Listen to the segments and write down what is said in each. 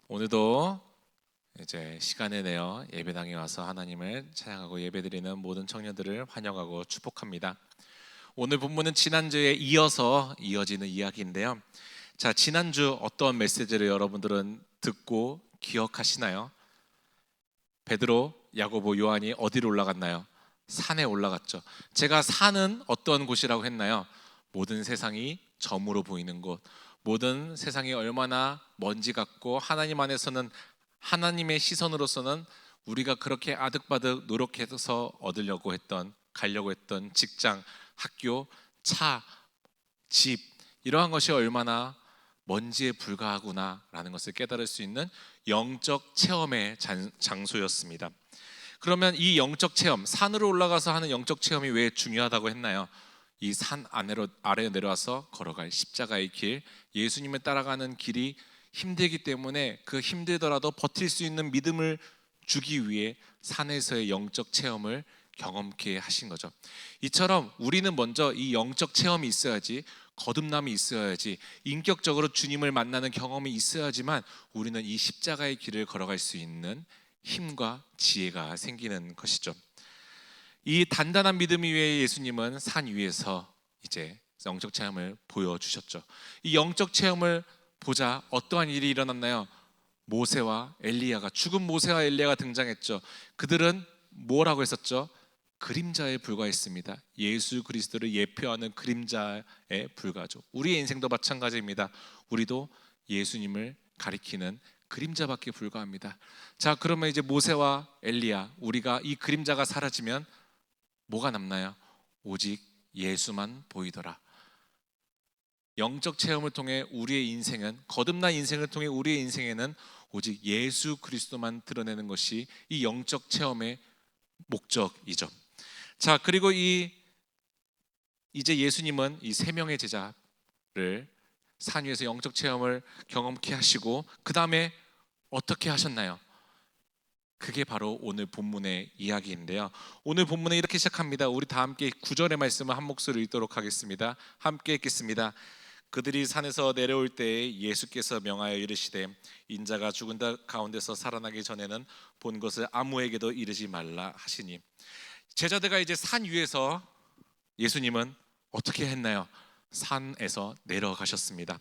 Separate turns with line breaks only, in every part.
오늘도 이제 시간을 내어 예배당에 와서 하나님을 찬양하고 예배드리는 모든 청년들을 환영하고 축복합니다. 오늘 본문은 지난주에 이어서 이어지는 이야기인데요. 자, 지난주 어떤 메시지를 여러분들은 듣고 기억하시나요? 베드로, 야고보, 요한이 어디로 올라갔나요? 산에 올라갔죠. 제가 산은 어떤 곳이라고 했나요? 모든 세상이 점으로 보이는 곳, 모든 세상이 얼마나 먼지 같고 하나님 안에서는 하나님의 시선으로서는 우리가 그렇게 아득바득 노력해서 얻으려고 했던, 가려고 했던 직장, 학교, 차, 집, 이러한 것이 얼마나 먼지에 불과하구나라는 것을 깨달을 수 있는 영적 체험의 장소였습니다. 그러면 이 영적 체험, 산으로 올라가서 하는 영적 체험이 왜 중요하다고 했나요? 이 산 아래로 내려와서 걸어갈 십자가의 길, 예수님을 따라가는 길이 힘들기 때문에 그 힘들더라도 버틸 수 있는 믿음을 주기 위해 산에서의 영적 체험을 경험케 하신 거죠. 이처럼 우리는 먼저 이 영적 체험이 있어야지, 거듭남이 있어야지, 인격적으로 주님을 만나는 경험이 있어야지만 우리는 이 십자가의 길을 걸어갈 수 있는 힘과 지혜가 생기는 것이죠. 이 단단한 믿음 위에 예수님은 산 위에서 이제 영적 체험을 보여주셨죠. 이 영적 체험을 보자 어떠한 일이 일어났나요? 죽은 모세와 엘리야가 등장했죠. 그들은 뭐라고 했었죠? 그림자에 불과했습니다. 예수 그리스도를 예표하는 그림자에 불과하죠. 우리의 인생도 마찬가지입니다. 우리도 예수님을 가리키는 그림자밖에 불과합니다. 자, 그러면 이제 모세와 엘리야, 우리가 이 그림자가 사라지면 뭐가 남나요? 오직 예수만 보이더라. 영적 체험을 통해 우리의 인생은, 거듭난 인생을 통해 우리의 인생에는 오직 예수 그리스도만 드러내는 것이 이 영적 체험의 목적이죠. 자, 그리고 이제 예수님은 이 세 명의 제자를 산 위에서 영적 체험을 경험케 하시고 그 다음에 어떻게 하셨나요? 그게 바로 오늘 본문의 이야기인데요. 오늘 본문은 이렇게 시작합니다. 우리 다 함께 9절의 말씀을 한 목소리로 읽도록 하겠습니다. 함께 읽겠습니다. 그들이 산에서 내려올 때에 예수께서 명하여 이르시되 인자가 죽은 자 가운데서 살아나기 전에는 본 것을 아무에게도 이르지 말라 하시니. 제자들과 이제 산 위에서 예수님은 어떻게 했나요? 산에서 내려가셨습니다.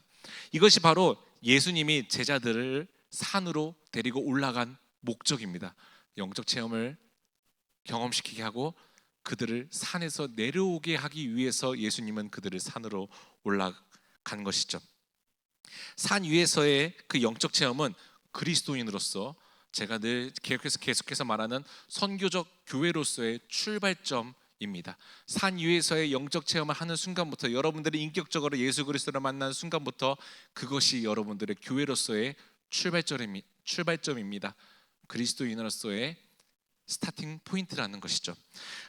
이것이 바로 예수님이 제자들을 산으로 데리고 올라간 목적입니다. 영적 체험을 경험시키게 하고 그들을 산에서 내려오게 하기 위해서 예수님은 그들을 산으로 올라간 것이죠. 산 위에서의 그 영적 체험은 그리스도인으로서 제가 늘 계속해서 말하는 선교적 교회로서의 출발점입니다. 산 위에서의 영적 체험을 하는 순간부터, 여러분들이 인격적으로 예수 그리스도를 만나는 순간부터 그것이 여러분들의 교회로서의 출발점입니다. 그리스도인으로서의 스타팅 포인트라는 것이죠.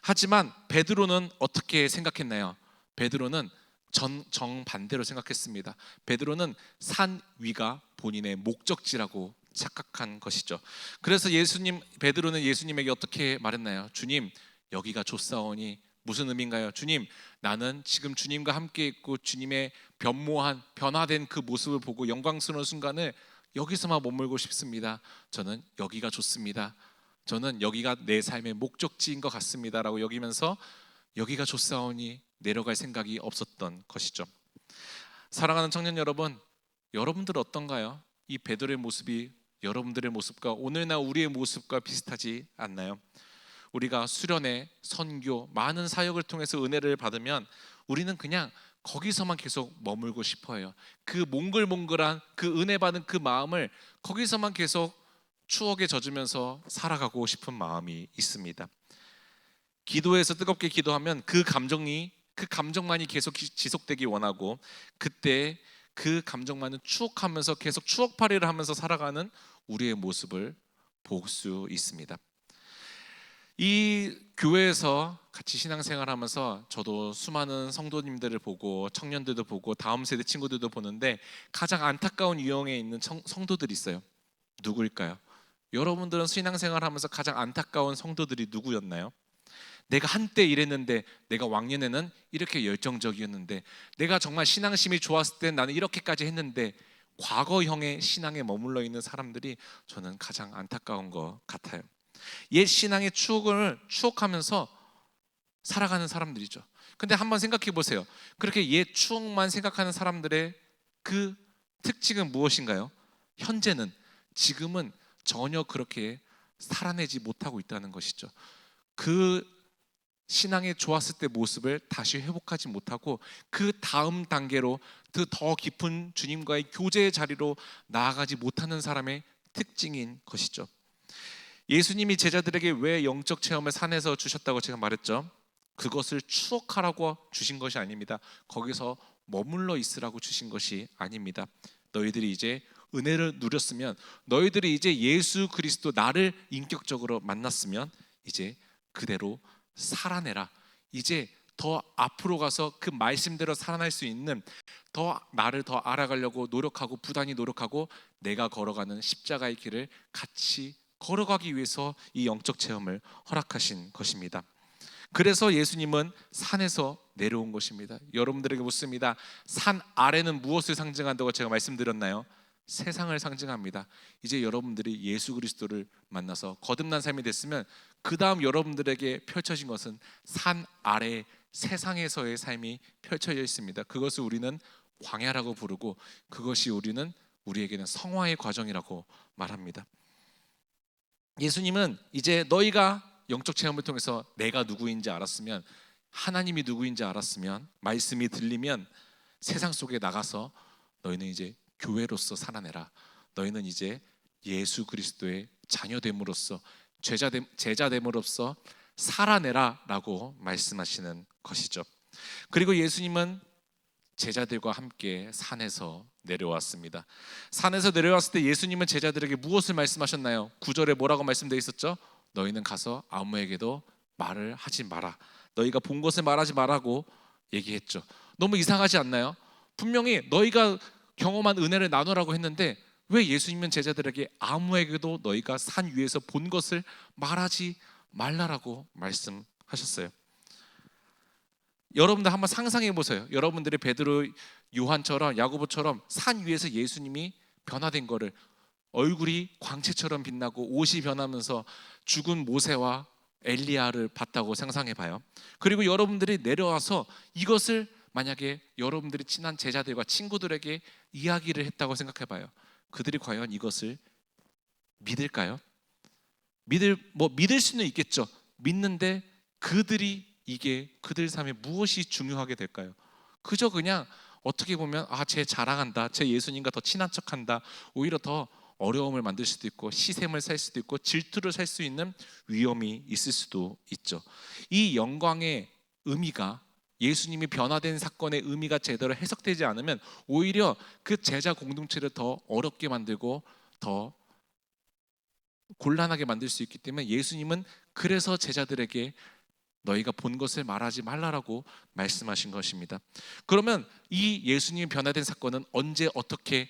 하지만 베드로는 어떻게 생각했나요? 베드로는 정반대로 생각했습니다. 베드로는 산 위가 본인의 목적지라고 착각한 것이죠. 그래서 베드로는 예수님에게 어떻게 말했나요? 주님, 여기가 좋사오니. 무슨 의미인가요? 주님, 나는 지금 주님과 함께 있고 주님의 변화된 그 모습을 보고 영광스러운 순간을 여기서만 머물고 싶습니다. 저는 여기가 좋습니다. 저는 여기가 내 삶의 목적지인 것 같습니다 라고 여기면서 여기가 좋사오니 내려갈 생각이 없었던 것이죠. 사랑하는 청년 여러분, 여러분들 어떤가요? 이 베드로의 모습이 여러분들의 모습과 오늘날 우리의 모습과 비슷하지 않나요? 우리가 수련회, 선교, 많은 사역을 통해서 은혜를 받으면 우리는 그냥 거기서만 계속 머물고 싶어요. 그 몽글몽글한 그 은혜 받은 그 마음을 거기서만 계속 추억에 젖으면서 살아가고 싶은 마음이 있습니다. 기도해서 뜨겁게 기도하면 그 감정만이 계속 지속되기 원하고 그때 그 감정만은 추억하면서 계속 추억팔이를 하면서 살아가는 우리의 모습을 볼 수 있습니다. 이 교회에서 같이 신앙생활하면서 저도 수많은 성도님들을 보고 청년들도 보고 다음 세대 친구들도 보는데 가장 안타까운 유형에 있는 성도들이 있어요. 누구일까요? 여러분들은 신앙생활하면서 가장 안타까운 성도들이 누구였나요? 내가 한때 이랬는데, 내가 왕년에는 이렇게 열정적이었는데, 내가 정말 신앙심이 좋았을 때 나는 이렇게까지 했는데 과거형의 신앙에 머물러 있는 사람들이 저는 가장 안타까운 것 같아요. 옛 신앙의 추억을 추억하면서 살아가는 사람들이죠. 근데 한번 생각해 보세요. 그렇게 옛 추억만 생각하는 사람들의 그 특징은 무엇인가요? 현재는, 지금은 전혀 그렇게 살아내지 못하고 있다는 것이죠. 그 신앙에 좋았을 때 모습을 다시 회복하지 못하고 그 다음 단계로 그 더 깊은 주님과의 교제의 자리로 나아가지 못하는 사람의 특징인 것이죠. 예수님이 제자들에게 왜 영적 체험을 산에서 주셨다고 제가 말했죠. 그것을 추억하라고 주신 것이 아닙니다. 거기서 머물러 있으라고 주신 것이 아닙니다. 너희들이 이제 은혜를 누렸으면, 너희들이 이제 예수 그리스도 나를 인격적으로 만났으면 이제 그대로 살아내라. 이제 더 앞으로 가서 그 말씀대로 살아날 수 있는, 더 나를 더 알아가려고 노력하고 부단히 노력하고 내가 걸어가는 십자가의 길을 같이 걸어가기 위해서 이 영적 체험을 허락하신 것입니다. 그래서 예수님은 산에서 내려온 것입니다. 여러분들에게 묻습니다. 산 아래는 무엇을 상징한다고 제가 말씀드렸나요? 세상을 상징합니다. 이제 여러분들이 예수 그리스도를 만나서 거듭난 삶이 됐으면 그 다음 여러분들에게 펼쳐진 것은 산 아래 세상에서의 삶이 펼쳐져 있습니다. 그것을 우리는 광야라고 부르고, 그것이 우리에게는 성화의 과정이라고 말합니다. 예수님은 이제 너희가 영적 체험을 통해서 내가 누구인지 알았으면, 하나님이 누구인지 알았으면, 말씀이 들리면 세상 속에 나가서 너희는 이제 교회로서 살아내라. 너희는 이제 예수 그리스도의 자녀됨으로써, 제자됨으로써 살아내라 라고 말씀하시는 것이죠. 그리고 예수님은 제자들과 함께 산에서 내려왔습니다. 산에서 내려왔을 때 예수님은 제자들에게 무엇을 말씀하셨나요? 9절에 뭐라고 말씀되어 있었죠? 너희는 가서 아무에게도 말을 하지 마라. 너희가 본 것을 말하지 말라고 얘기했죠. 너무 이상하지 않나요? 분명히 너희가 경험한 은혜를 나누라고 했는데 왜 예수님은 제자들에게 아무에게도 너희가 산 위에서 본 것을 말하지 말라라고 말씀하셨어요? 여러분들 한번 상상해 보세요. 여러분들이 베드로, 요한처럼, 야고보처럼 산 위에서 예수님이 변화된 거를, 얼굴이 광채처럼 빛나고 옷이 변하면서 죽은 모세와 엘리야를 봤다고 상상해 봐요. 그리고 여러분들이 내려와서 이것을 만약에 여러분들이 친한 제자들과 친구들에게 이야기를 했다고 생각해 봐요. 그들이 과연 이것을 믿을까요? 믿을 수는 있겠죠. 믿는데 이게 그들 삶에 무엇이 중요하게 될까요? 그저 그냥 어떻게 보면 쟤 자랑한다, 쟤 예수님과 더 친한 척한다, 오히려 더 어려움을 만들 수도 있고 시샘을 살 수도 있고 질투를 살 수 있는 위험이 있을 수도 있죠. 이 영광의 의미가, 예수님이 변화된 사건의 의미가 제대로 해석되지 않으면 오히려 그 제자 공동체를 더 어렵게 만들고 더 곤란하게 만들 수 있기 때문에 예수님은 그래서 제자들에게 너희가 본 것을 말하지 말라라고 말씀하신 것입니다. 그러면 이 예수님이 변화된 사건은 언제 어떻게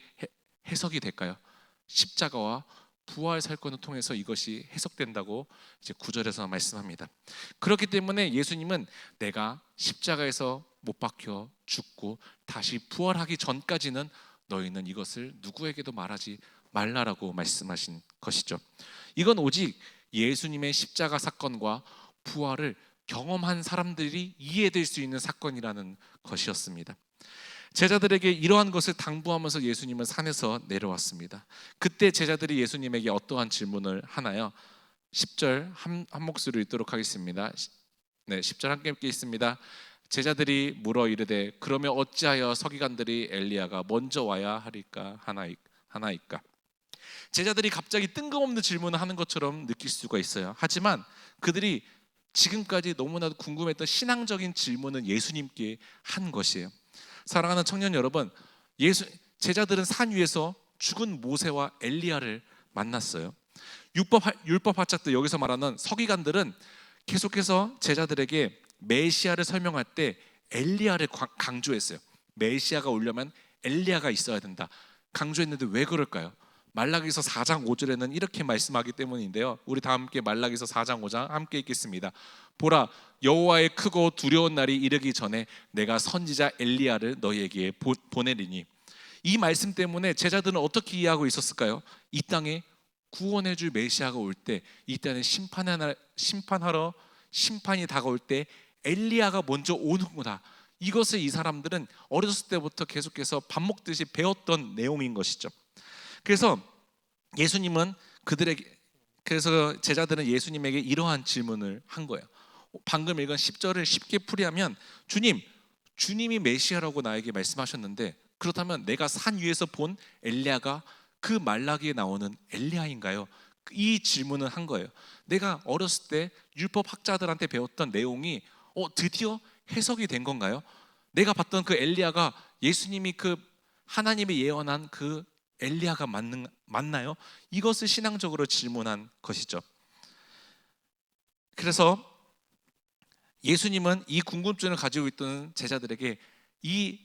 해석이 될까요? 십자가와 부활 사건을 통해서 이것이 해석된다고 이제 9절에서 말씀합니다. 그렇기 때문에 예수님은 내가 십자가에서 못 박혀 죽고 다시 부활하기 전까지는 너희는 이것을 누구에게도 말하지 말라라고 말씀하신 것이죠. 이건 오직 예수님의 십자가 사건과 부활을 경험한 사람들이 이해될 수 있는 사건이라는 것이었습니다. 제자들에게 이러한 것을 당부하면서 예수님은 산에서 내려왔습니다. 그때 제자들이 예수님에게 어떠한 질문을 하나요? 10절 한 목소리로 읽도록 하겠습니다. 네, 10절 함께 읽겠습니다. 제자들이 물어 이르되 그러면 어찌하여 서기관들이 엘리야가 먼저 와야 하나이까? 제자들이 갑자기 뜬금없는 질문을 하는 것처럼 느낄 수가 있어요. 하지만 그들이 지금까지 너무나도 궁금했던 신앙적인 질문은 예수님께 한 것이에요. 사랑하는 청년 여러분, 제자들은 산 위에서 죽은 모세와 엘리야를 만났어요. 율법 학자들, 여기서 말하는 서기관들은 계속해서 제자들에게 메시아를 설명할 때 엘리야를 강조했어요. 메시아가 오려면 엘리야가 있어야 된다 강조했는데 왜 그럴까요? 말라기서 4장 5절에는 이렇게 말씀하기 때문인데요. 우리 다 함께 말라기서 4장 5장 함께 읽겠습니다. 보라, 여호와의 크고 두려운 날이 이르기 전에 내가 선지자 엘리야를 너희에게 보내리니. 이 말씀 때문에 제자들은 어떻게 이해하고 있었을까요? 이 땅에 구원해 줄 메시아가 올 때, 이 땅에 심판하러 심판이 다가올 때 엘리야가 먼저 오는구나. 이것을 이 사람들은 어렸을 때부터 계속해서 밥 먹듯이 배웠던 내용인 것이죠. 그래서 예수님은 그래서 제자들은 예수님에게 이러한 질문을 한 거예요. 방금 읽은 10절을 쉽게 풀이하면, 주님이 메시아라고 나에게 말씀하셨는데, 그렇다면 내가 산 위에서 본 엘리야가 그 말라기에 나오는 엘리야인가요? 이 질문을 한 거예요. 내가 어렸을 때 율법 학자들한테 배웠던 내용이 드디어 해석이 된 건가요? 내가 봤던 그 엘리야가 예수님이 그 하나님이 예언한 그 엘리야가 맞나요? 이것을 신앙적으로 질문한 것이죠. 그래서 예수님은 이 궁금증을 가지고 있던 제자들에게 이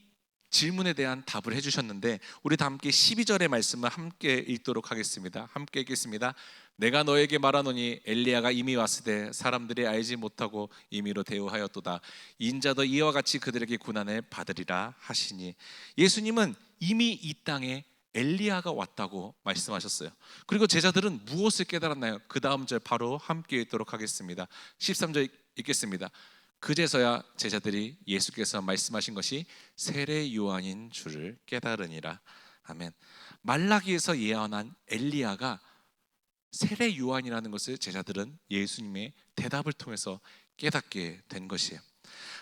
질문에 대한 답을 해주셨는데, 우리 다 함께 12절의 말씀을 함께 읽도록 하겠습니다. 함께 읽겠습니다. 내가 너에게 말하노니 엘리야가 이미 왔으되 사람들이 알지 못하고 임의로 대우하였도다. 인자도 이와 같이 그들에게 고난을 받으리라 하시니. 예수님은 이미 이 땅에 엘리야가 왔다고 말씀하셨어요. 그리고 제자들은 무엇을 깨달았나요? 그 다음 절 바로 함께 읽도록 하겠습니다. 13절 읽겠습니다. 그제서야 제자들이 예수께서 말씀하신 것이 세례 요한인 줄을 깨달으니라. 아멘. 말라기에서 예언한 엘리야가 세례 요한이라는 것을 제자들은 예수님의 대답을 통해서 깨닫게 된 것이에요.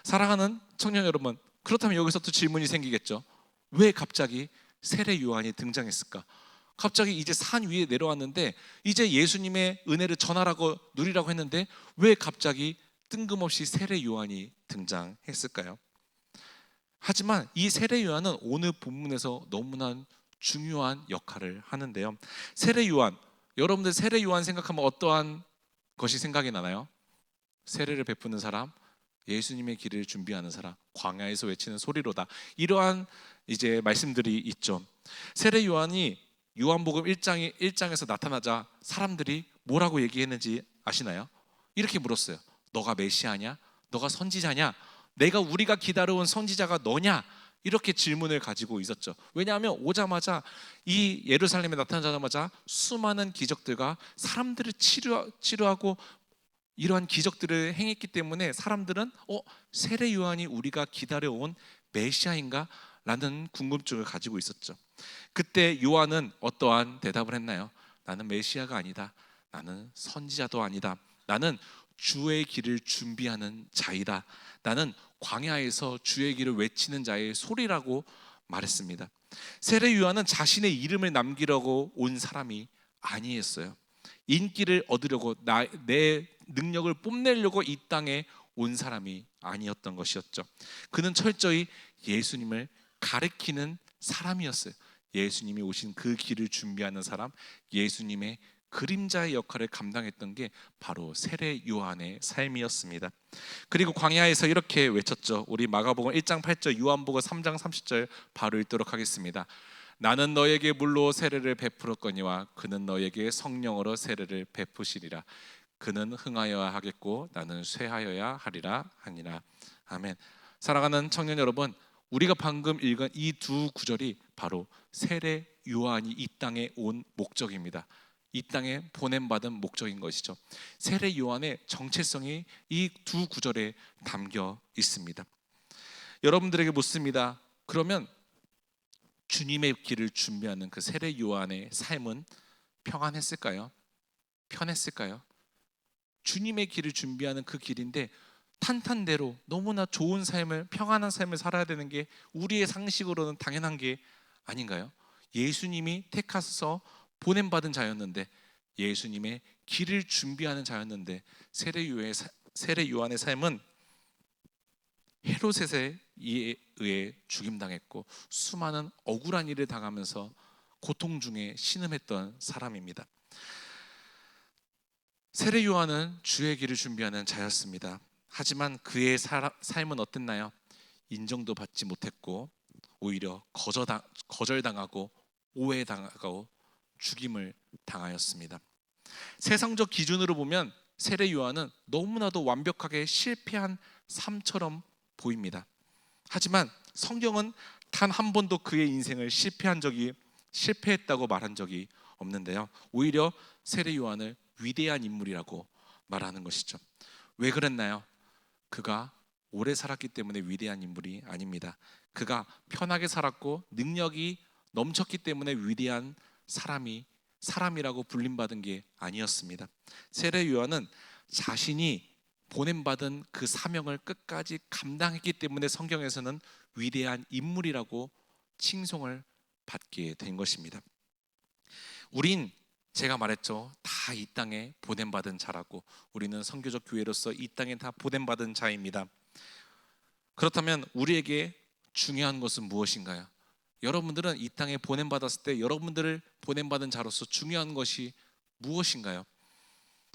사랑하는 청년 여러분, 그렇다면 여기서 또 질문이 생기겠죠. 왜 갑자기 세례 요한이 등장했을까? 갑자기 이제 산 위에 내려왔는데, 이제 예수님의 은혜를 전하라고 누리라고 했는데 왜 갑자기 뜬금없이 세례 요한이 등장했을까요? 하지만 이 세례 요한은 오늘 본문에서 너무나 중요한 역할을 하는데요. 세례 요한, 여러분들 세례 요한 생각하면 어떠한 것이 생각이 나나요? 세례를 베푸는 사람, 예수님의 길을 준비하는 사람, 광야에서 외치는 소리로다. 이러한 이제 말씀들이 있죠. 세례 요한이 요한복음 1장에서 나타나자 사람들이 뭐라고 얘기했는지 아시나요? 이렇게 물었어요. 너가 메시아냐? 너가 선지자냐? 우리가 기다려온 선지자가 너냐? 이렇게 질문을 가지고 있었죠. 왜냐하면 오자마자 이 예루살렘에 나타나자마자 수많은 기적들과 사람들을 치료하고 이러한 기적들을 행했기 때문에 사람들은 세례 요한이 우리가 기다려온 메시아인가? 라는 궁금증을 가지고 있었죠. 그때 요한은 어떠한 대답을 했나요? 나는 메시아가 아니다. 나는 선지자도 아니다. 나는 주의 길을 준비하는 자이다. 나는 광야에서 주의 길을 외치는 자의 소리라고 말했습니다. 세례 요한은 자신의 이름을 남기려고 온 사람이 아니었어요. 인기를 얻으려고 내 능력을 뽐내려고 이 땅에 온 사람이 아니었던 것이었죠. 그는 철저히 예수님을 가리키는 사람이었어요. 예수님이 오신 그 길을 준비하는 사람, 예수님의 그림자의 역할을 감당했던 게 바로 세례 요한의 삶이었습니다. 그리고 광야에서 이렇게 외쳤죠. 우리 마가복음 1장 8절, 요한복음 3장 30절 바로 읽도록 하겠습니다. 나는 너에게 물로 세례를 베풀었거니와 그는 너에게 성령으로 세례를 베푸시리라. 그는 흥하여야 하겠고 나는 쇠하여야 하리라 하니라. 아멘. 사랑하는 청년 여러분, 우리가 방금 읽은 이 두 구절이 바로 세례 요한이 이 땅에 온 목적입니다. 이 땅에 보냄받은 목적인 것이죠. 세례 요한의 정체성이 이 두 구절에 담겨 있습니다. 여러분들에게 묻습니다. 그러면 주님의 길을 준비하는 그 세례 요한의 삶은 평안했을까요? 편했을까요? 주님의 길을 준비하는 그 길인데 탄탄대로 너무나 좋은 삶을, 평안한 삶을 살아야 되는 게 우리의 상식으로는 당연한 게 아닌가요? 예수님이 택하셔서 보냄받은 자였는데, 예수님의 길을 준비하는 자였는데, 세례 요한의 삶은 헤롯에 의해 죽임당했고 수많은 억울한 일을 당하면서 고통 중에 신음했던 사람입니다. 세례 요한은 주의 길을 준비하는 자였습니다. 하지만 그의 삶은 어땠나요? 인정도 받지 못했고 오히려 거절당하고 오해당하고 죽임을 당하였습니다. 세상적 기준으로 보면 세례 요한은 너무나도 완벽하게 실패한 삶처럼 보입니다. 하지만 성경은 단 한 번도 그의 인생을 실패했다고 말한 적이 없는데요. 오히려 세례 요한을 위대한 인물이라고 말하는 것이죠. 왜 그랬나요? 그가 오래 살았기 때문에 위대한 인물이 아닙니다. 그가 편하게 살았고 능력이 넘쳤기 때문에 위대한 사람이라고 불림받은 게 아니었습니다. 세례 요한은 자신이 보냄받은 그 사명을 끝까지 감당했기 때문에 성경에서는 위대한 인물이라고 칭송을 받게 된 것입니다. 우린 제가 말했죠. 다 이 땅에 보냄받은 자라고. 우리는 선교적 교회로서 이 땅에 다 보냄받은 자입니다. 그렇다면 우리에게 중요한 것은 무엇인가요? 여러분들은 이 땅에 보냄받았을 때 여러분들을 보냄받은 자로서 중요한 것이 무엇인가요?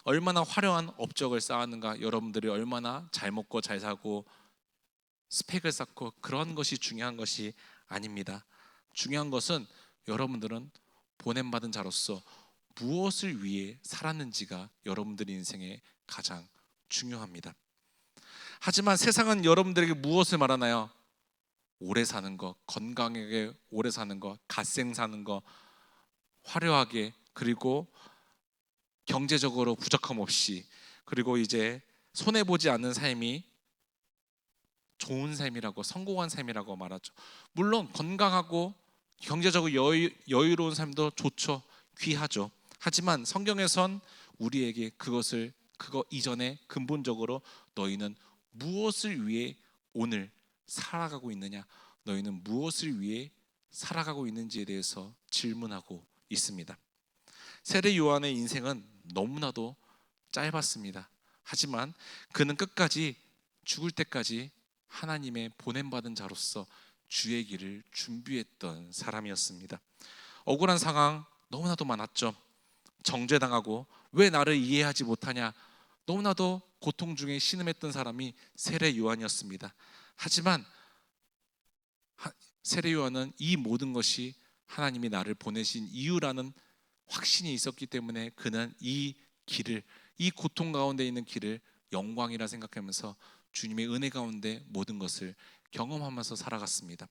얼마나 화려한 업적을 쌓았는가, 여러분들이 얼마나 잘 먹고 잘 사고 스펙을 쌓고 그런 것이 중요한 것이 아닙니다. 중요한 것은 여러분들은 보냄받은 자로서 무엇을 위해 살았는지가 여러분들 인생에 가장 중요합니다. 하지만 세상은 여러분들에게 무엇을 말하나요? 오래 사는 거, 건강하게 오래 사는 거, 갓생 사는 거, 화려하게, 그리고 경제적으로 부족함 없이, 그리고 이제 손해보지 않는 삶이 좋은 삶이라고, 성공한 삶이라고 말하죠. 물론 건강하고 경제적으로 여유로운 삶도 좋죠. 귀하죠. 하지만 성경에선 우리에게 그거 이전에 근본적으로 너희는 무엇을 위해 오늘 살아가고 있느냐, 너희는 무엇을 위해 살아가고 있는지에 대해서 질문하고 있습니다. 세례 요한의 인생은 너무나도 짧았습니다. 하지만 그는 끝까지 죽을 때까지 하나님의 보냄받은 자로서 주의 길을 준비했던 사람이었습니다. 억울한 상황 너무나도 많았죠. 정죄당하고 왜 나를 이해하지 못하냐, 너무나도 고통 중에 신음했던 사람이 세례 요한이었습니다. 하지만 세례 요한은 이 모든 것이 하나님이 나를 보내신 이유라는 확신이 있었기 때문에 그는 이 고통 가운데 있는 길을 영광이라 생각하면서 주님의 은혜 가운데 모든 것을 경험하면서 살아갔습니다.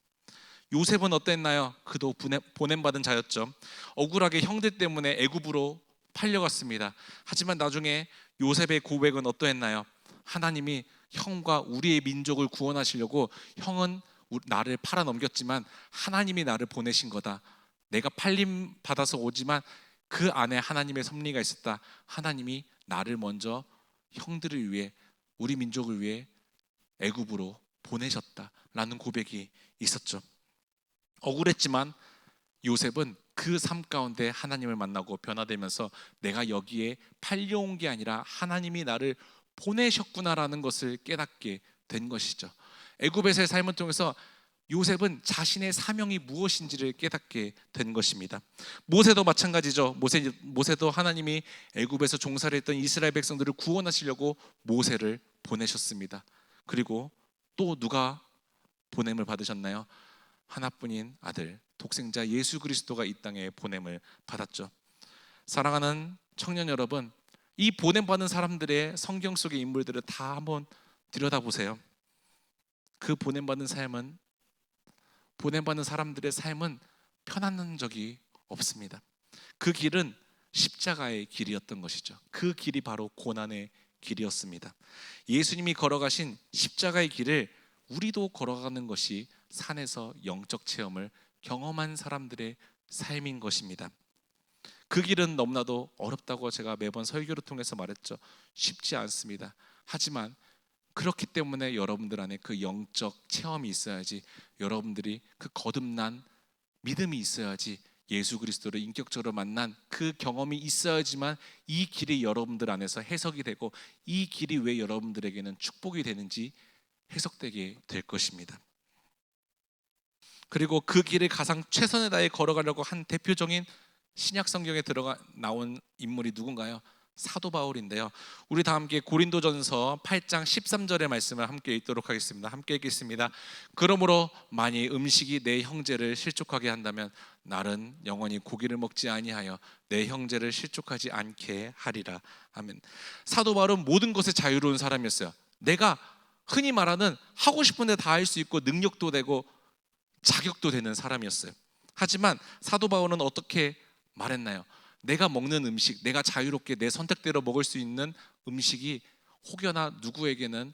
요셉은 어땠나요? 그도 보냄받은 자였죠. 억울하게 형들 때문에 애굽으로 팔려갔습니다. 하지만 나중에 요셉의 고백은 어떠했나요? 하나님이 형과 우리의 민족을 구원하시려고, 형은 나를 팔아 넘겼지만 하나님이 나를 보내신 거다. 내가 팔림 받아서 오지만 그 안에 하나님의 섭리가 있었다. 하나님이 나를 먼저 형들을 위해, 우리 민족을 위해 애굽으로 보내셨다라는 고백이 있었죠. 억울했지만 요셉은 그 삶 가운데 하나님을 만나고 변화되면서 내가 여기에 팔려온 게 아니라 하나님이 나를 보내셨구나라는 것을 깨닫게 된 것이죠. 애굽에서의 삶을 통해서 요셉은 자신의 사명이 무엇인지를 깨닫게 된 것입니다. 모세도 마찬가지죠. 모세도 하나님이 애굽에서 종살이 했던 이스라엘 백성들을 구원하시려고 모세를 보내셨습니다. 그리고 또 누가 보냄을 받으셨나요? 하나뿐인 아들, 독생자 예수 그리스도가 이 땅에 보냄을 받았죠. 사랑하는 청년 여러분, 이 보냄받은 사람들의 성경 속의 인물들을 다 한번 들여다보세요. 그 보냄받은 사람들의 삶은 편안한 적이 없습니다. 그 길은 십자가의 길이었던 것이죠. 그 길이 바로 고난의 길이었습니다. 예수님이 걸어가신 십자가의 길을 우리도 걸어가는 것이 산에서 영적 체험을 경험한 사람들의 삶인 것입니다. 그 길은 너무나도 어렵다고 제가 매번 설교를 통해서 말했죠. 쉽지 않습니다. 하지만 그렇기 때문에 여러분들 안에 그 영적 체험이 있어야지, 여러분들이 그 거듭난 믿음이 있어야지, 예수 그리스도를 인격적으로 만난 그 경험이 있어야지만 이 길이 여러분들 안에서 해석이 되고 이 길이 왜 여러분들에게는 축복이 되는지 해석되게 될 것입니다. 그리고 그 길을 가장 최선을 다해 걸어가려고 한 대표적인 신약 성경에 나온 인물이 누군가요? 사도 바울인데요. 우리 다 함께 고린도전서 8장 13절의 말씀을 함께 읽도록 하겠습니다. 함께 읽겠습니다. 그러므로 만일 음식이 내 형제를 실족하게 한다면 나는 영원히 고기를 먹지 아니하여 내 형제를 실족하지 않게 하리라. 아멘. 사도 바울은 모든 것에 자유로운 사람이었어요. 내가 흔히 말하는 하고 싶은 데 다 할 수 있고 능력도 되고 자격도 되는 사람이었어요. 하지만 사도 바울은 어떻게 말했나요? 내가 먹는 음식, 내가 자유롭게 내 선택대로 먹을 수 있는 음식이 혹여나 누구에게는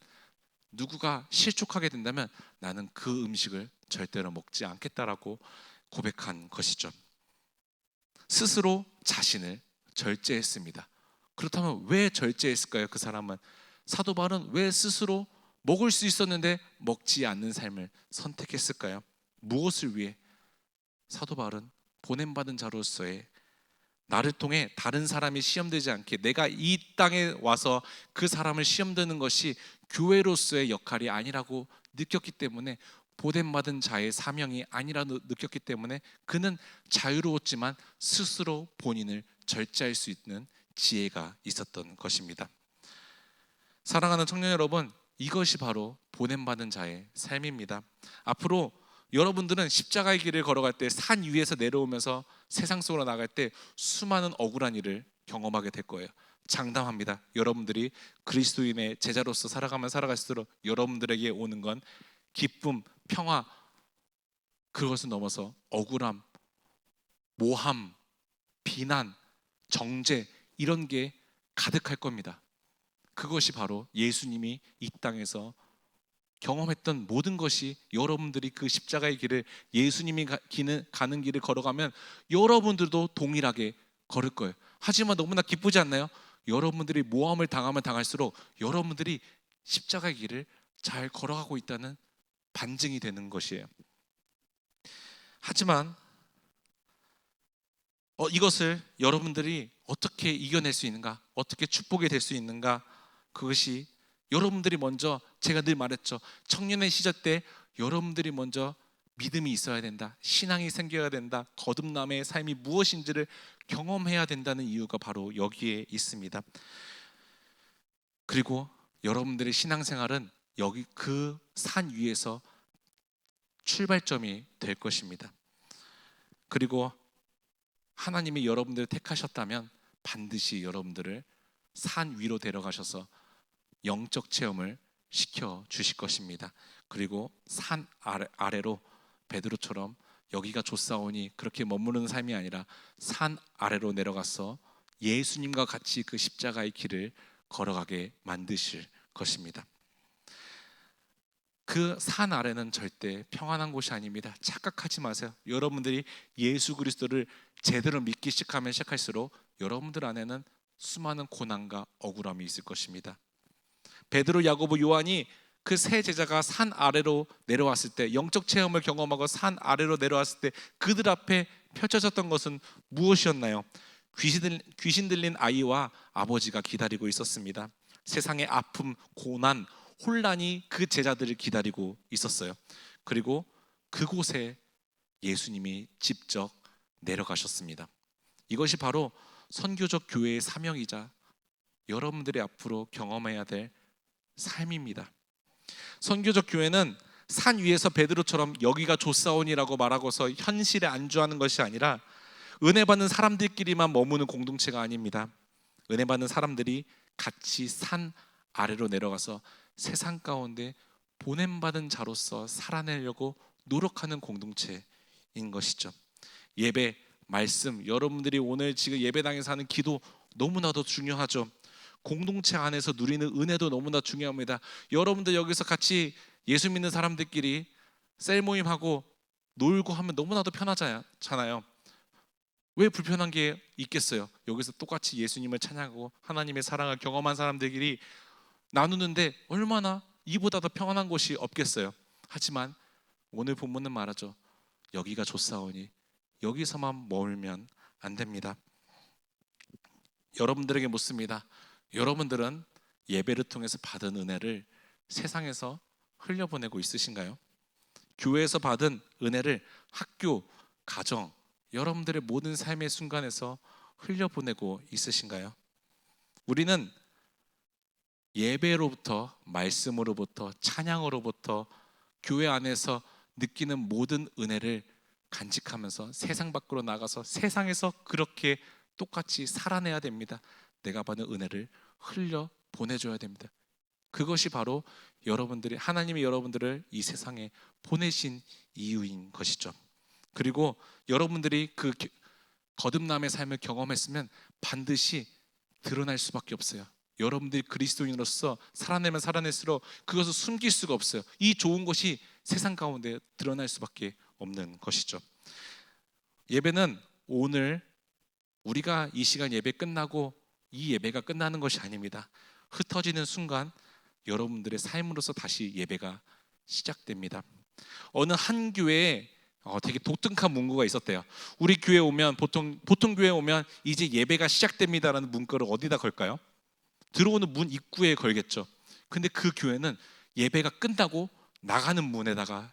누구가 실족하게 된다면 나는 그 음식을 절대로 먹지 않겠다라고 고백한 것이죠. 스스로 자신을 절제했습니다. 그렇다면 왜 절제했을까요? 그 사람은, 사도 바울은 왜 스스로 먹을 수 있었는데 먹지 않는 삶을 선택했을까요? 무엇을 위해? 사도 바울은 보냄받은 자로서의 나를 통해 다른 사람이 시험되지 않게, 내가 이 땅에 와서 그 사람을 시험드는 것이 교회로서의 역할이 아니라고 느꼈기 때문에, 보냄받은 자의 사명이 아니라고 느꼈기 때문에 그는 자유로웠지만 스스로 본인을 절제할 수 있는 지혜가 있었던 것입니다. 사랑하는 청년 여러분, 이것이 바로 보냄받은 자의 삶입니다. 앞으로 여러분들은 십자가의 길을 걸어갈 때, 산 위에서 내려오면서 세상 속으로 나갈 때 수많은 억울한 일을 경험하게 될 거예요. 장담합니다. 여러분들이 그리스도인의 제자로서 살아가면 살아갈수록 여러분들에게 오는 건 기쁨, 평화, 그것을 넘어서 억울함, 모함, 비난, 정죄, 이런 게 가득할 겁니다. 그것이 바로 예수님이 이 땅에서 경험했던 모든 것이, 여러분들이 그 십자가의 길을, 예수님이 가는 길을 걸어가면 여러분들도 동일하게 걸을 거예요. 하지만 너무나 기쁘지 않나요? 여러분들이 모함을 당하면 당할수록 여러분들이 십자가의 길을 잘 걸어가고 있다는 반증이 되는 것이에요. 하지만 이것을 여러분들이 어떻게 이겨낼 수 있는가, 어떻게 축복이 될 수 있는가, 그것이 여러분들이 먼저, 제가 늘 말했죠, 청년의 시절 때 여러분들이 먼저 믿음이 있어야 된다, 신앙이 생겨야 된다, 거듭남의 삶이 무엇인지를 경험해야 된다는 이유가 바로 여기에 있습니다. 그리고 여러분들의 신앙생활은 여기 그 산 위에서 출발점이 될 것입니다. 그리고 하나님이 여러분들을 택하셨다면 반드시 여러분들을 산 위로 데려가셔서 영적 체험을 시켜 주실 것입니다. 그리고 산 아래로 베드로처럼 여기가 좋사오니 그렇게 머무르는 삶이 아니라 산 아래로 내려가서 예수님과 같이 그 십자가의 길을 걸어가게 만드실 것입니다. 그 산 아래는 절대 평안한 곳이 아닙니다. 착각하지 마세요. 여러분들이 예수 그리스도를 제대로 믿기 시작하면 시작할수록 여러분들 안에는 수많은 고난과 억울함이 있을 것입니다. 베드로, 야고보, 요한이 그 세 제자가 산 아래로 내려왔을 때, 영적 체험을 경험하고 산 아래로 내려왔을 때 그들 앞에 펼쳐졌던 것은 무엇이었나요? 귀신 들린 아이와 아버지가 기다리고 있었습니다. 세상의 아픔, 고난, 혼란이 그 제자들을 기다리고 있었어요. 그리고 그곳에 예수님이 직접 내려가셨습니다. 이것이 바로 선교적 교회의 사명이자 여러분들이 앞으로 경험해야 될 삶입니다. 선교적 교회는 산 위에서 베드로처럼 여기가 좋사오니라고 말하고서 현실에 안주하는 것이 아니라 은혜 받는 사람들끼리만 머무는 공동체가 아닙니다. 은혜 받는 사람들이 같이 산 아래로 내려가서 세상 가운데 보냄받은 자로서 살아내려고 노력하는 공동체인 것이죠. 예배, 말씀, 여러분들이 오늘 지금 예배당에서 하는 기도 너무나도 중요하죠. 공동체 안에서 누리는 은혜도 너무나 중요합니다. 여러분들 여기서 같이 예수 믿는 사람들끼리 셀 모임하고 놀고 하면 너무나도 편하잖아요. 왜 불편한 게 있겠어요? 여기서 똑같이 예수님을 찬양하고 하나님의 사랑을 경험한 사람들끼리 나누는데 얼마나 이보다 더 평안한 곳이 없겠어요. 하지만 오늘 본문은 말하죠. 여기가 좋사오니 여기서만 머물면 안 됩니다. 여러분들에게 묻습니다. 여러분들은 예배를 통해서 받은 은혜를 세상에서 흘려보내고 있으신가요? 교회에서 받은 은혜를 학교, 가정, 여러분들의 모든 삶의 순간에서 흘려보내고 있으신가요? 우리는 예배로부터, 말씀으로부터, 찬양으로부터 교회 안에서 느끼는 모든 은혜를 간직하면서 세상 밖으로 나가서 세상에서 그렇게 똑같이 살아내야 됩니다. 내가 받은 은혜를 흘려 보내줘야 됩니다. 그것이 바로 여러분들이 하나님이 여러분들을 이 세상에 보내신 이유인 것이죠. 그리고 여러분들이 그 거듭남의 삶을 경험했으면 반드시 드러날 수밖에 없어요. 여러분들이 그리스도인으로서 살아내면 살아낼수록 그것을 숨길 수가 없어요. 이 좋은 것이 세상 가운데 드러날 수밖에 없는 것이죠. 예배는 오늘 우리가 이 시간 예배 끝나고 이 예배가 끝나는 것이 아닙니다. 흩어지는 순간 여러분들의 삶으로서 다시 예배가 시작됩니다. 어느 한 교회에 되게 독특한 문구가 있었대요. 우리 교회 오면 보통 교회 오면 이제 예배가 시작됩니다라는 문구를 어디다 걸까요? 들어오는 문 입구에 걸겠죠. 근데 그 교회는 예배가 끝나고 나가는 문에다가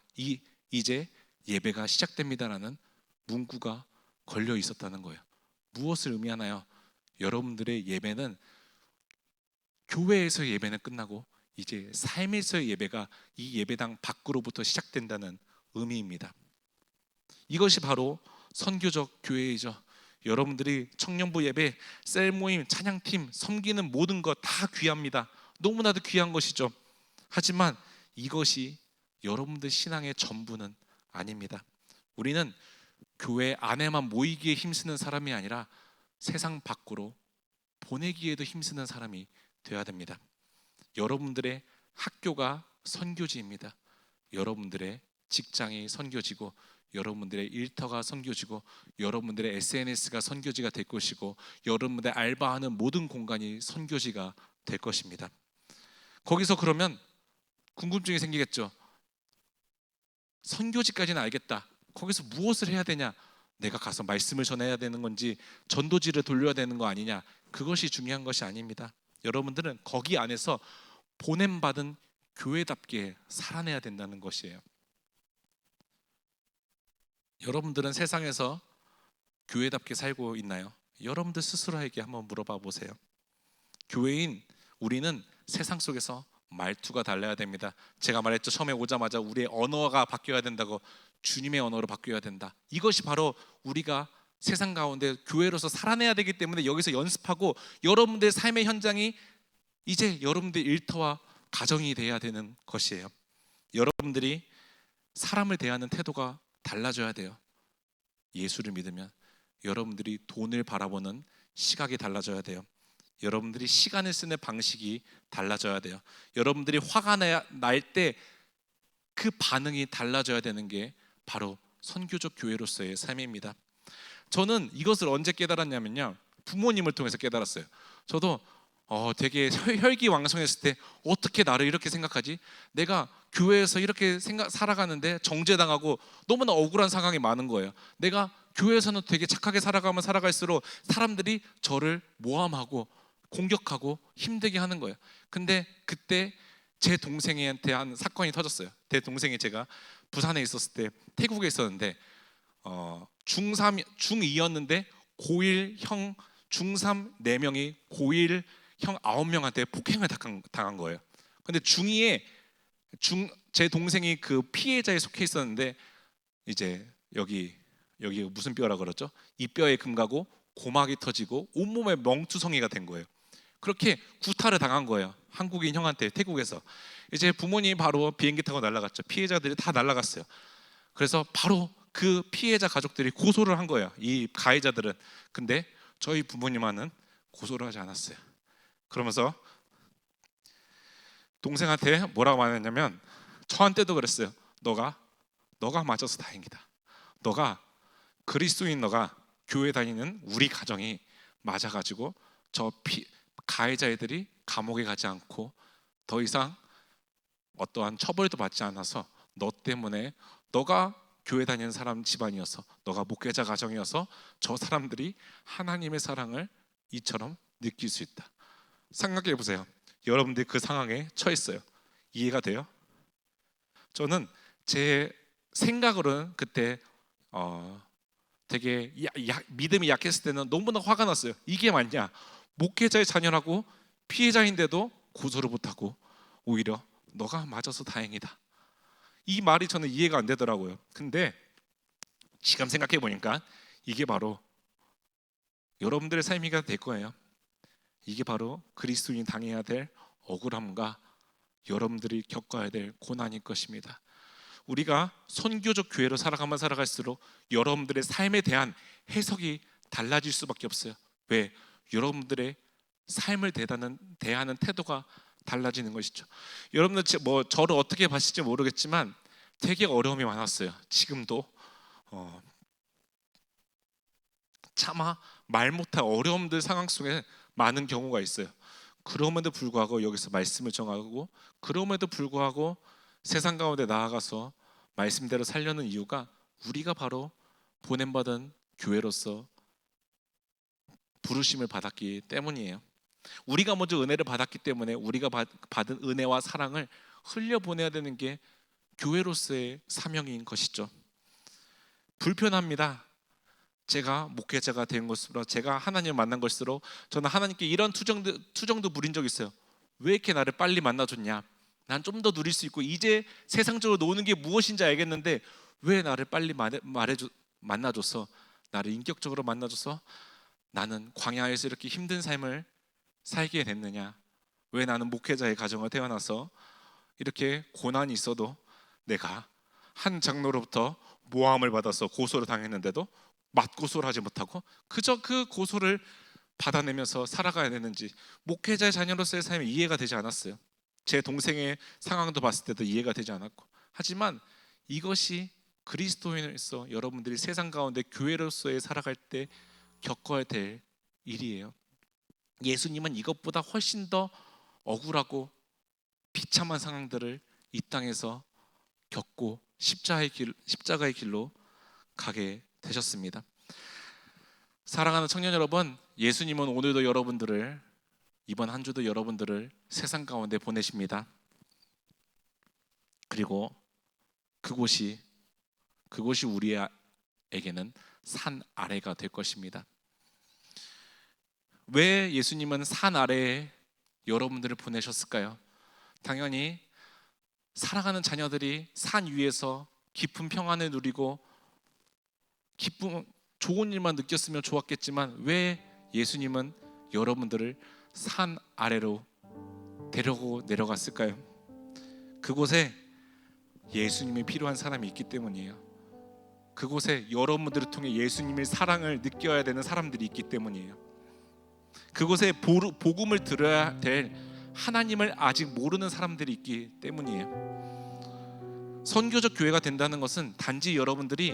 이제 예배가 시작됩니다라는 문구가 걸려 있었다는 거예요. 무엇을 의미하나요? 여러분들의 예배는 교회에서의 예배는 끝나고 이제 삶에서의 예배가 이 예배당 밖으로부터 시작된다는 의미입니다. 이것이 바로 선교적 교회이죠. 여러분들이 청년부 예배, 셀 모임, 찬양팀, 섬기는 모든 것 다 귀합니다. 너무나도 귀한 것이죠. 하지만 이것이 여러분들 신앙의 전부는 아닙니다. 우리는 교회 안에만 모이기에 힘쓰는 사람이 아니라 세상 밖으로 보내기에도 힘쓰는 사람이 되어야 됩니다. 여러분들의 학교가 선교지입니다. 여러분들의 직장이 선교지고 여러분들의 일터가 선교지고 여러분들의 SNS가 선교지가 될 것이고 여러분들의 알바하는 모든 공간이 선교지가 될 것입니다. 거기서 그러면 궁금증이 생기겠죠. 선교지까지는 알겠다. 거기서 무엇을 해야 되냐? 내가 가서 말씀을 전해야 되는 건지 전도지를 돌려야 되는 거 아니냐? 그것이 중요한 것이 아닙니다. 여러분들은 거기 안에서 보냄받은 교회답게 살아내야 된다는 것이에요. 여러분들은 세상에서 교회답게 살고 있나요? 여러분들 스스로에게 한번 물어봐 보세요. 교회인 우리는 세상 속에서 말투가 달라야 됩니다. 제가 말했죠. 처음에 오자마자 우리의 언어가 바뀌어야 된다고. 주님의 언어로 바뀌어야 된다. 이것이 바로 우리가 세상 가운데 교회로서 살아내야 되기 때문에 여기서 연습하고 여러분들의 삶의 현장이 이제 여러분들의 일터와 가정이 돼야 되는 것이에요. 여러분들이 사람을 대하는 태도가 달라져야 돼요. 예수를 믿으면 여러분들이 돈을 바라보는 시각이 달라져야 돼요. 여러분들이 시간을 쓰는 방식이 달라져야 돼요. 여러분들이 화가 날 때 그 반응이 달라져야 되는 게 바로 선교적 교회로서의 삶입니다. 저는 이것을 언제 깨달았냐면요, 부모님을 통해서 깨달았어요. 저도 되게 혈기왕성했을 때 어떻게 나를 이렇게 생각하지? 내가 교회에서 이렇게 살아가는데 정죄당하고 너무나 억울한 상황이 많은 거예요. 내가 교회에서는 되게 착하게 살아가면 살아갈수록 사람들이 저를 모함하고 공격하고 힘들게 하는 거예요. 근데 그때 제 동생한테 한 사건이 터졌어요. 제 동생이 제가 부산에 있었을 때 태국에 있었는데 중3, 중2였는데 고1 형 중3 4명이 고1 형 9명한테 폭행을 당한 거예요. 근데 중2에 제 동생이 그 피해자에 속해 있었는데 이제 여기 무슨 뼈라 그러죠? 이 뼈에 금 가고 고막이 터지고 온몸에 멍투성이가 된 거예요. 그렇게 구타를 당한 거예요. 한국인 형한테 태국에서. 이제 부모님이 바로 비행기 타고 날아갔죠. 피해자들이 다 날아갔어요. 그래서 바로 그 피해자 가족들이 고소를 한 거예요. 이 가해자들은. 근데 저희 부모님은 고소를 하지 않았어요. 그러면서 동생한테 뭐라고 말했냐면 저한테도 그랬어요. 너가 맞아서 다행이다. 너가 그리스도인 너가 교회 다니는 우리 가정이 맞아가지고 저 가해자 애들이 감옥에 가지 않고 더 이상 어떠한 처벌도 받지 않아서 너 때문에 너가 교회 다니는 사람 집안이어서 너가 목회자 가정이어서 저 사람들이 하나님의 사랑을 이처럼 느낄 수 있다. 생각해 보세요. 여러분들이 그 상황에 처했어요. 이해가 돼요? 저는 제 생각으로는 그때 되게 믿음이 약했을 때는 너무나 화가 났어요. 이게 맞냐? 목회자의 자녀라고 피해자인데도 고소를 못하고 오히려 너가 맞아서 다행이다. 이 말이 저는 이해가 안 되더라고요. 근데 지금 생각해 보니까 이게 바로 여러분들의 삶이 될 거예요. 이게 바로 그리스도인이 당해야 될 억울함과 여러분들이 겪어야 될 고난일 것입니다. 우리가 선교적 교회로 살아가면 살아갈수록 여러분들의 삶에 대한 해석이 달라질 수밖에 없어요. 왜? 여러분들의 삶을 대하는 태도가 달라지는 것이죠. 여러분들 저를 어떻게 봤을지 모르겠지만 되게 어려움이 많았어요. 지금도 차마 말 못할 어려움들 상황 속에 많은 경우가 있어요. 그럼에도 불구하고 여기서 말씀을 정하고, 그럼에도 불구하고 세상 가운데 나아가서 말씀대로 살려는 이유가 우리가 바로 보냄받은 교회로서 부르심을 받았기 때문이에요. 우리가 먼저 은혜를 받았기 때문에 우리가 받은 은혜와 사랑을 흘려보내야 되는 게 교회로서의 사명인 것이죠. 불편합니다. 제가 목회자가 된 것으로, 제가 하나님을 만난 것으로 저는 하나님께 이런 투정도 부린 적이 있어요. 왜 이렇게 나를 빨리 만나줬냐? 난 좀 더 누릴 수 있고 이제 세상적으로 노는 게 무엇인지 알겠는데 왜 나를 빨리 만나줘서, 나를 인격적으로 만나줘서 나는 광야에서 이렇게 힘든 삶을 살게 됐느냐? 왜 나는 목회자의 가정을 태어나서 이렇게 고난이 있어도 내가 한 장로로부터 모함을 받아서 고소를 당했는데도 맞고소를 하지 못하고 그저 그 고소를 받아내면서 살아가야 되는지, 목회자의 자녀로서의 삶이 이해가 되지 않았어요. 제 동생의 상황도 봤을 때도 이해가 되지 않았고, 하지만 이것이 그리스도인으로서 여러분들이 세상 가운데 교회로서의 살아갈 때 겪어야 될 일이에요. 예수님은 이것보다 훨씬 더 억울하고 비참한 상황들을 이 땅에서 겪고 십자가의 길로 가게 되셨습니다. 사랑하는 청년 여러분, 예수님은 오늘도 여러분들을, 이번 한 주도 여러분들을 세상 가운데 보내십니다. 그리고 그곳이 우리에게는 산 아래가 될 것입니다. 왜 예수님은 산 아래에 여러분들을 보내셨을까요? 당연히 사랑하는 자녀들이 산 위에서 깊은 평안을 누리고 기쁨, 좋은 일만 느꼈으면 좋았겠지만 왜 예수님은 여러분들을 산 아래로 데려고 내려갔을까요? 그곳에 예수님이 필요한 사람이 있기 때문이에요. 그곳에 여러분들을 통해 예수님의 사랑을 느껴야 되는 사람들이 있기 때문이에요. 그곳에 복음을 들어야 될 하나님을 아직 모르는 사람들이 있기 때문이에요. 선교적 교회가 된다는 것은 단지 여러분들이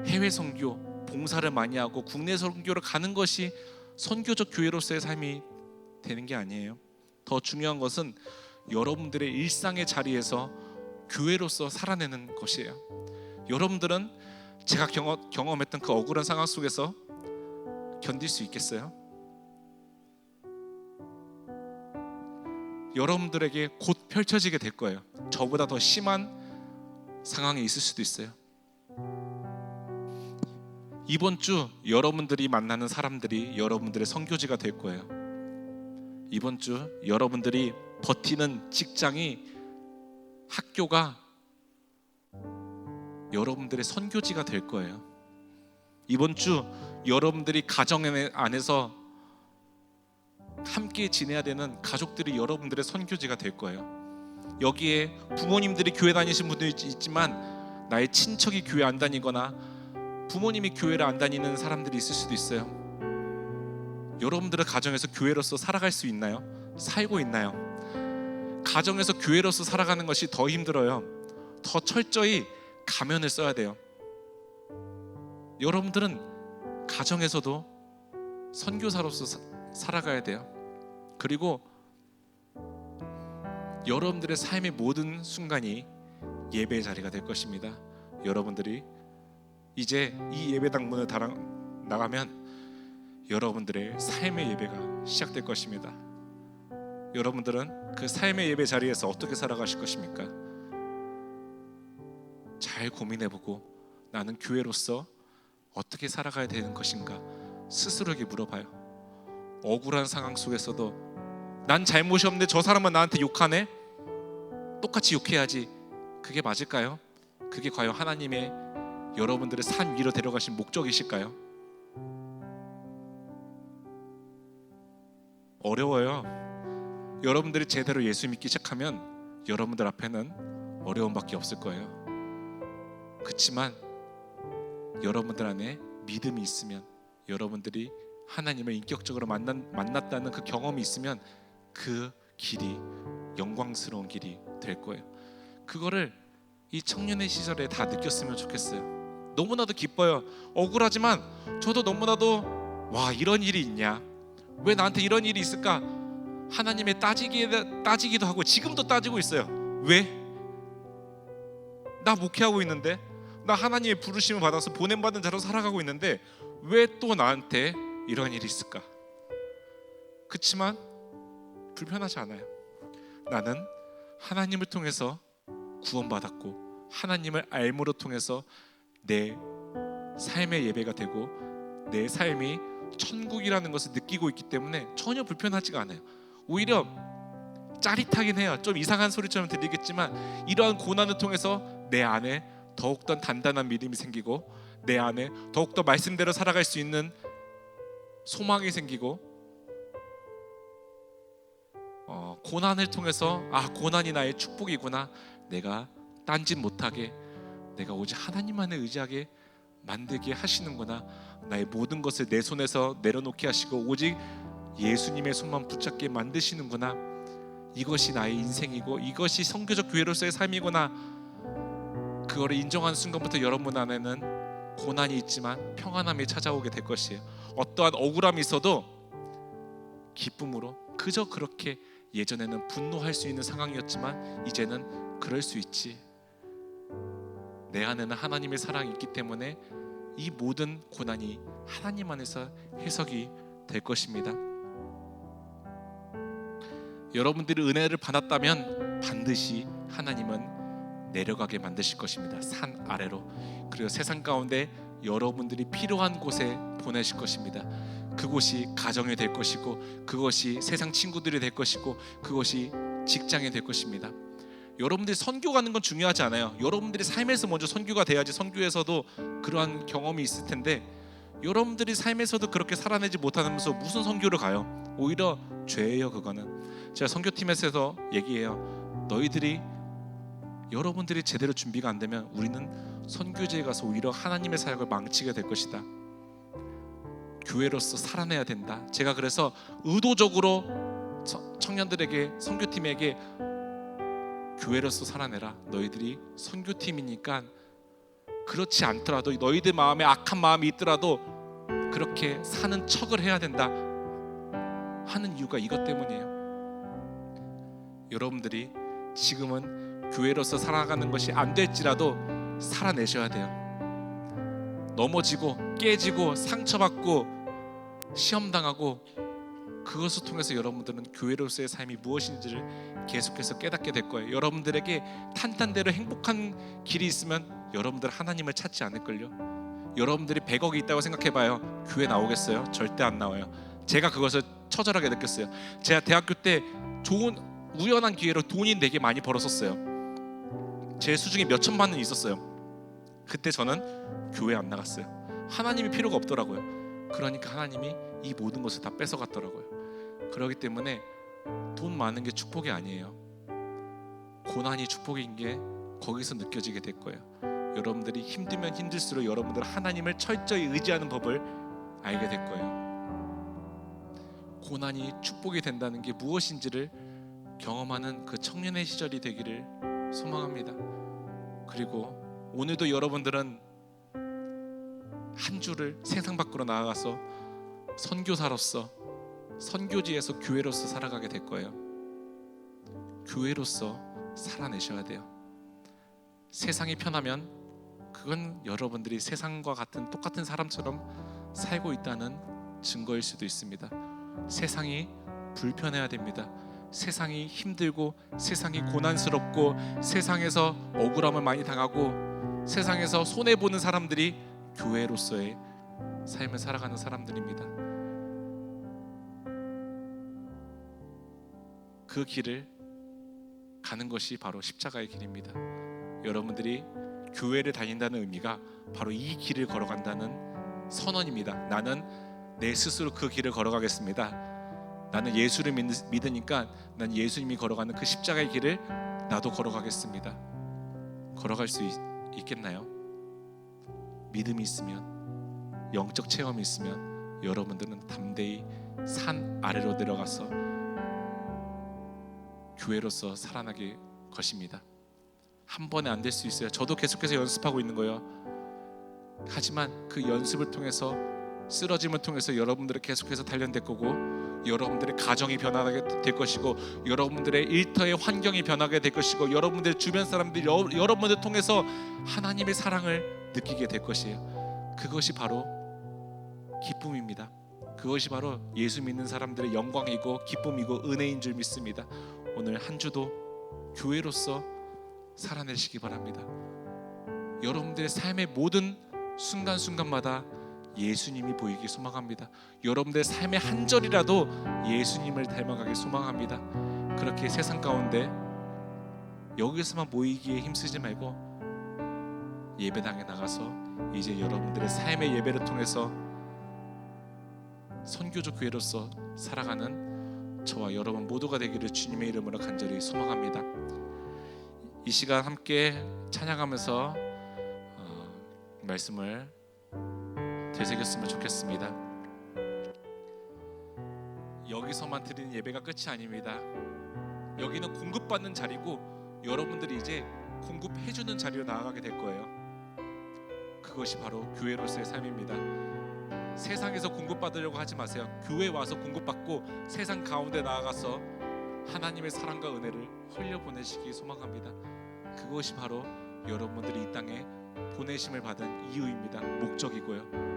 해외 선교, 봉사를 많이 하고 국내 선교를 가는 것이 선교적 교회로서의 삶이 되는 게 아니에요. 더 중요한 것은 여러분들의 일상의 자리에서 교회로서 살아내는 것이에요. 여러분들은 제가 경험했던 그 억울한 상황 속에서 견딜 수 있겠어요? 여러분들에게 곧 펼쳐지게 될 거예요. 저보다 더 심한 상황에 있을 수도 있어요. 이번 주 여러분들이 만나는 사람들이 여러분들의 선교지가 될 거예요. 이번 주 여러분들이 버티는 직장이, 학교가 여러분들의 선교지가 될 거예요. 이번 주 여러분들이 가정 안에서 함께 지내야 되는 가족들이 여러분들의 선교지가 될 거예요. 여기에 부모님들이 교회 다니신 분들이 있지만 나의 친척이 교회 안 다니거나 부모님이 교회를 안 다니는 사람들이 있을 수도 있어요. 여러분들의 가정에서 교회로서 살아갈 수 있나요? 살고 있나요? 가정에서 교회로서 살아가는 것이 더 힘들어요. 더 철저히 가면을 써야 돼요. 여러분들은 가정에서도 선교사로서 살아가야 돼요. 그리고 여러분들의 삶의 모든 순간이 예배의 자리가 될 것입니다. 여러분들이 이제 이 예배당 문을 나가면 여러분들의 삶의 예배가 시작될 것입니다. 여러분들은 그 삶의 예배 자리에서 어떻게 살아가실 것입니까? 잘 고민해보고 나는 교회로서 어떻게 살아가야 되는 것인가 스스로에게 물어봐요. 억울한 상황 속에서도 난 잘못이 없는데 저 사람은 나한테 욕하네? 똑같이 욕해야지. 그게 맞을까요? 그게 과연 하나님의 여러분들을 산 위로 데려가신 목적이실까요? 어려워요. 여러분들이 제대로 예수 믿기 시작하면 여러분들 앞에는 어려움밖에 없을 거예요. 그렇지만 여러분들 안에 믿음이 있으면, 여러분들이 하나님을 인격적으로 만났다는 그 경험이 있으면 그 길이 영광스러운 길이 될 거예요. 그거를 이 청년의 시절에 다 느꼈으면 좋겠어요. 너무나도 기뻐요. 억울하지만 저도 너무나도 와, 이런 일이 있냐, 왜 나한테 이런 일이 있을까, 하나님의 따지기도 하고 지금도 따지고 있어요. 왜? 나 목회하고 있는데, 나 하나님의 부르심을 받아서 보냄받은 자로 살아가고 있는데 왜 또 나한테 이런 일이 있을까? 그렇지만 불편하지 않아요. 나는 하나님을 통해서 구원받았고 하나님을 알므로 통해서 내 삶의 예배가 되고 내 삶이 천국이라는 것을 느끼고 있기 때문에 전혀 불편하지가 않아요. 오히려 짜릿하긴 해요. 좀 이상한 소리처럼 들리겠지만 이러한 고난을 통해서 내 안에 더욱더 단단한 믿음이 생기고 내 안에 더욱더 말씀대로 살아갈 수 있는 소망이 생기고, 고난을 통해서 고난이 나의 축복이구나, 내가 딴짓 못하게, 내가 오직 하나님만을 의지하게 만들게 하시는구나, 나의 모든 것을 내 손에서 내려놓게 하시고 오직 예수님의 손만 붙잡게 만드시는구나, 이것이 나의 인생이고 이것이 선교적 교회로서의 삶이구나, 그거를 인정하는 순간부터 여러분 안에는 고난이 있지만 평안함이 찾아오게 될 것이에요. 어떠한 억울함이 있어도 기쁨으로, 그저 그렇게 예전에는 분노할 수 있는 상황이었지만 이제는 그럴 수 있지, 내 안에는 하나님의 사랑이 있기 때문에 이 모든 고난이 하나님 안에서 해석이 될 것입니다. 여러분들이 은혜를 받았다면 반드시 하나님은 내려가게 만드실 것입니다. 산 아래로. 그리고 세상 가운데 여러분들이 필요한 곳에 보내실 것입니다. 그곳이 가정이 될 것이고, 그것이 세상 친구들이 될 것이고, 그것이 직장이 될 것입니다. 여러분들이 선교 가는 건 중요하지 않아요. 여러분들이 삶에서 먼저 선교가 돼야지 선교에서도 그러한 경험이 있을 텐데, 여러분들이 삶에서도 그렇게 살아내지 못하면서 무슨 선교를 가요? 오히려 죄예요. 그거는 제가 선교팀에서 얘기해요. 여러분들이 제대로 준비가 안 되면 우리는 선교지에 가서 오히려 하나님의 사역을 망치게 될 것이다. 교회로서 살아내야 된다. 제가 그래서 의도적으로 청년들에게, 선교팀에게 교회로서 살아내라. 너희들이 선교팀이니까 그렇지 않더라도, 너희들 마음에 악한 마음이 있더라도 그렇게 사는 척을 해야 된다 하는 이유가 이것 때문이에요. 여러분들이 지금은 교회로서 살아가는 것이 안 될지라도 살아내셔야 돼요. 넘어지고 깨지고 상처받고 시험당하고, 그것을 통해서 여러분들은 교회로서의 삶이 무엇인지를 계속해서 깨닫게 될 거예요. 여러분들에게 탄탄대로 행복한 길이 있으면 여러분들 하나님을 찾지 않을걸요. 여러분들이 100억이 있다고 생각해봐요. 교회 나오겠어요? 절대 안 나와요. 제가 그것을 처절하게 느꼈어요. 제가 대학교 때 좋은 우연한 기회로 돈이 되게 많이 벌었었어요. 제 수중에 몇 천만 원이 있었어요. 그때 저는 교회 안 나갔어요. 하나님이 필요가 없더라고요. 그러니까 하나님이 이 모든 것을 다 뺏어갔더라고요. 그렇기 때문에 돈 많은 게 축복이 아니에요. 고난이 축복인 게 거기서 느껴지게 될 거예요. 여러분들이 힘들면 힘들수록 여러분들 하나님을 철저히 의지하는 법을 알게 될 거예요. 고난이 축복이 된다는 게 무엇인지를 경험하는 그 청년의 시절이 되기를 소망합니다. 그리고 오늘도 여러분들은 한 주를 세상 밖으로 나아가서 선교사로서, 선교지에서 교회로서 살아가게 될 거예요. 교회로서 살아내셔야 돼요. 세상이 편하면 그건 여러분들이 세상과 똑같은 사람처럼 살고 있다는 증거일 수도 있습니다. 세상이 불편해야 됩니다. 세상이 힘들고 세상이 고난스럽고 세상에서 억울함을 많이 당하고 세상에서 손해보는 사람들이 교회로서의 삶을 살아가는 사람들입니다. 그 길을 가는 것이 바로 십자가의 길입니다. 여러분들이 교회를 다닌다는 의미가 바로 이 길을 걸어간다는 선언입니다. 나는 내 스스로 그 길을 걸어가겠습니다. 나는 예수를 믿으니까 난 예수님이 걸어가는 그 십자가의 길을 나도 걸어가겠습니다. 걸어갈 수 있겠나요? 믿음이 있으면, 영적 체험이 있으면 여러분들은 담대히 산 아래로 내려가서 교회로서 살아나게 것입니다. 한 번에 안 될 수 있어요. 저도 계속해서 연습하고 있는 거예요. 하지만 그 연습을 통해서, 쓰러짐을 통해서 여러분들을 계속해서 단련될 거고, 여러분들의 가정이 변하게 될 것이고, 여러분들의 일터의 환경이 변하게 될 것이고, 여러분들의 주변 사람들이 여러분들 통해서 하나님의 사랑을 느끼게 될 것이에요. 그것이 바로 기쁨입니다. 그것이 바로 예수 믿는 사람들의 영광이고 기쁨이고 은혜인 줄 믿습니다. 오늘 한 주도 교회로서 살아내시기 바랍니다. 여러분들의 삶의 모든 순간순간마다 예수님이 보이기 소망합니다. 여러분들의 삶의 한 절이라도 예수님을 닮아가기 소망합니다. 그렇게 세상 가운데 여기서만 모이기에 힘쓰지 말고 예배당에 나가서 이제 여러분들의 삶의 예배를 통해서 선교적 교회로서 살아가는 저와 여러분 모두가 되기를 주님의 이름으로 간절히 소망합니다. 이 시간 함께 찬양하면서 말씀을 되새겼으면 좋겠습니다. 여기서만 드리는 예배가 끝이 아닙니다. 여기는 공급받는 자리고 여러분들이 이제 공급해주는 자리로 나아가게 될 거예요. 그것이 바로 교회로서의 삶입니다. 세상에서 공급받으려고 하지 마세요. 교회 와서 공급받고 세상 가운데 나아가서 하나님의 사랑과 은혜를 흘려보내시기 소망합니다. 그것이 바로 여러분들이 이 땅에 보내심을 받은 이유입니다. 목적이고요.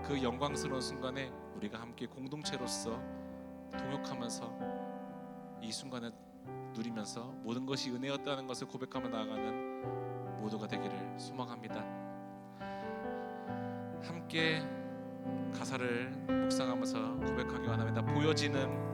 그 영광스러운 순간에 우리가 함께 공동체로서 동역하면서 이 순간을 누리면서 모든 것이 은혜였다는 것을 고백하며 나아가는 모두가 되기를 소망합니다. 함께 가사를 묵상하면서 고백하기 원합니다. 보여지는